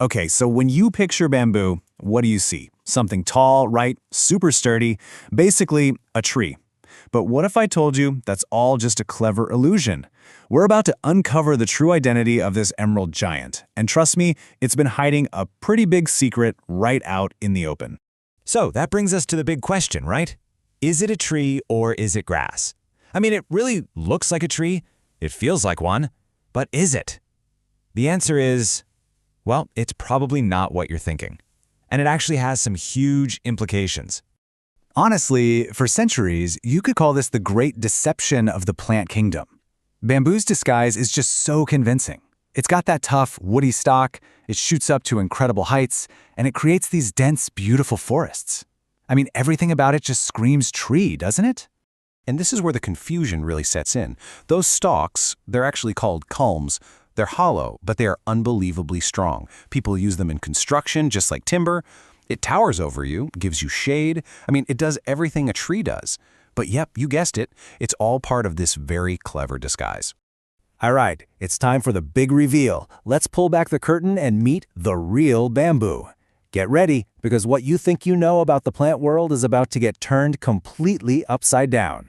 Okay, so when you picture bamboo, what do you see? Something tall, right? Super sturdy. Basically, a tree. But what if I told you that's all just a clever illusion? We're about to uncover the true identity of this emerald giant. And trust me, it's been hiding a pretty big secret right out in the open. So that brings us to the big question, right? Is it a tree or is it grass? I mean, it really looks like a tree, it feels like one, but is it? The answer is, well, it's probably not what you're thinking. And it actually has some huge implications. Honestly, for centuries, you could call this the great deception of the plant kingdom. Bamboo's disguise is just so convincing. It's got that tough, woody stalk, it shoots up to incredible heights, and it creates these dense, beautiful forests. I mean, everything about it just screams tree, doesn't it? And this is where the confusion really sets in. Those stalks, they're actually called culms. They're hollow, but they are unbelievably strong. People use them in construction, just like timber. It towers over you, gives you shade. I mean, it does everything a tree does. But yep, you guessed it, it's all part of this very clever disguise. All right, it's time for the big reveal. Let's pull back the curtain and meet the real bamboo. Get ready, because what you think you know about the plant world is about to get turned completely upside down.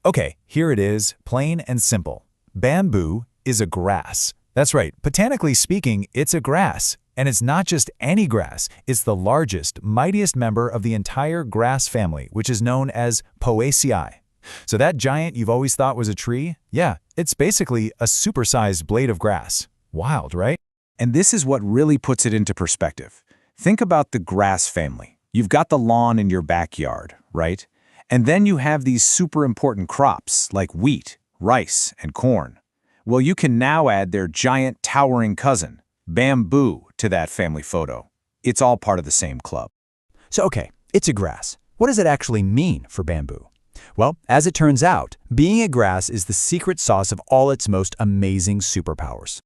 Okay, here it is, plain and simple. Bamboo is a grass. That's right, botanically speaking, it's a grass. And it's not just any grass, it's the largest, mightiest member of the entire grass family, which is known as Poaceae. So that giant you've always thought was a tree? Yeah, it's basically a supersized blade of grass. Wild, right? And this is what really puts it into perspective. Think about the grass family. You've got the lawn in your backyard, right? And then you have these super important crops like wheat, rice, and corn. Well, you can now add their giant towering cousin, bamboo, to that family photo. It's all part of the same club. So okay, it's a grass. What does it actually mean for bamboo? Well, as it turns out, being a grass is the secret sauce of all its most amazing superpowers.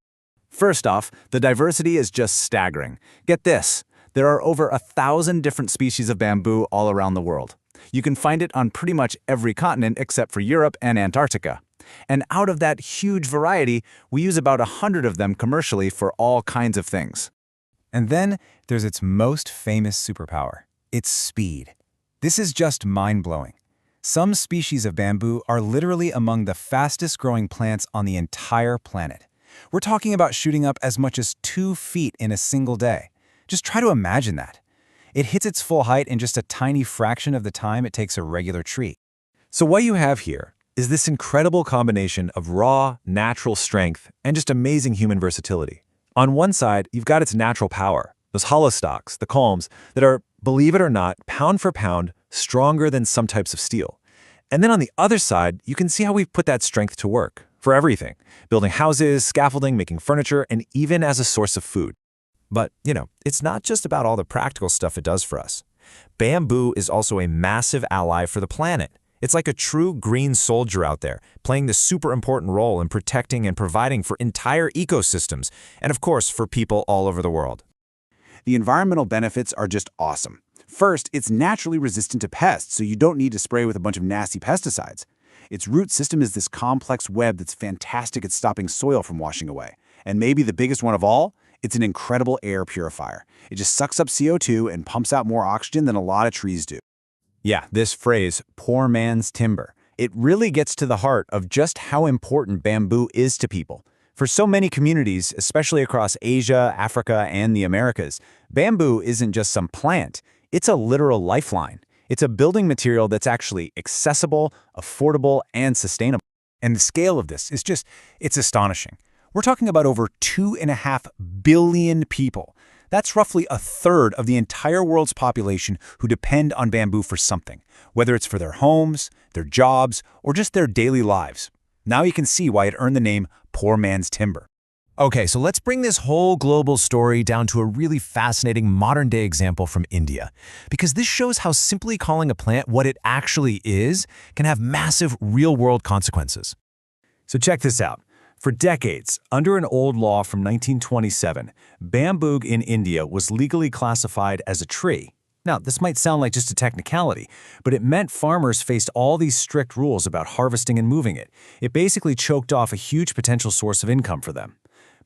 First off, the diversity is just staggering. Get this, there are over 1,000 different species of bamboo all around the world. You can find it on pretty much every continent except for Europe and Antarctica. And out of that huge variety, we use about 100 of them commercially for all kinds of things. And then there's its most famous superpower, its speed. This is just mind-blowing. Some species of bamboo are literally among the fastest-growing plants on the entire planet. We're talking about shooting up as much as 2 feet in a single day. Just try to imagine that. It hits its full height in just a tiny fraction of the time it takes a regular tree. So what you have here is this incredible combination of raw, natural strength and just amazing human versatility. On one side, you've got its natural power, those hollow stalks, the culms, that are, believe it or not, pound for pound, stronger than some types of steel. And then on the other side, you can see how we've put that strength to work for everything, building houses, scaffolding, making furniture, and even as a source of food. But, it's not just about all the practical stuff it does for us. Bamboo is also a massive ally for the planet. It's like a true green soldier out there, playing the super important role in protecting and providing for entire ecosystems, and of course, for people all over the world. The environmental benefits are just awesome. First, it's naturally resistant to pests, so you don't need to spray with a bunch of nasty pesticides. Its root system is this complex web that's fantastic at stopping soil from washing away. And maybe the biggest one of all, it's an incredible air purifier. It just sucks up CO2 and pumps out more oxygen than a lot of trees do. Yeah, this phrase, poor man's timber, it really gets to the heart of just how important bamboo is to people. For so many communities, especially across Asia, Africa, and the Americas, bamboo isn't just some plant, it's a literal lifeline. It's a building material that's actually accessible, affordable, and sustainable. And the scale of this is it's astonishing. We're talking about over 2.5 billion people. That's roughly a third of the entire world's population who depend on bamboo for something, whether it's for their homes, their jobs, or just their daily lives. Now you can see why it earned the name poor man's timber. Okay, so let's bring this whole global story down to a really fascinating modern-day example from India, because this shows how simply calling a plant what it actually is can have massive real-world consequences. So check this out. For decades, under an old law from 1927, bamboo in India was legally classified as a tree. Now, this might sound like just a technicality, but it meant farmers faced all these strict rules about harvesting and moving it. It basically choked off a huge potential source of income for them.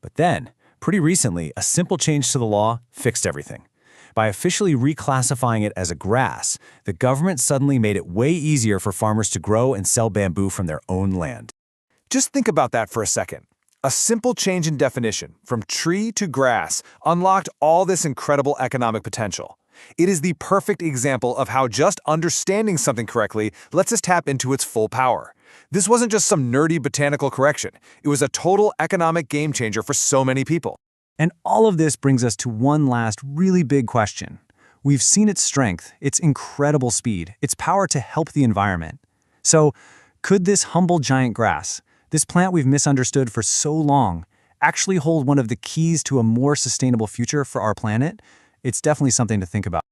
But then, Pretty recently, a simple change to the law fixed everything. By officially reclassifying it as a grass, the government suddenly made it way easier for farmers to grow and sell bamboo from their own land. Just think about that for a second. A simple change in definition, from tree to grass, unlocked all this incredible economic potential. It is the perfect example of how just understanding something correctly lets us tap into its full power. This wasn't just some nerdy botanical correction. It was a total economic game changer for so many people. And all of this brings us to one last really big question. We've seen its strength, its incredible speed, its power to help the environment. So, could this humble giant grass, this plant we've misunderstood for so long, actually hold one of the keys to a more sustainable future for our planet? It's definitely something to think about.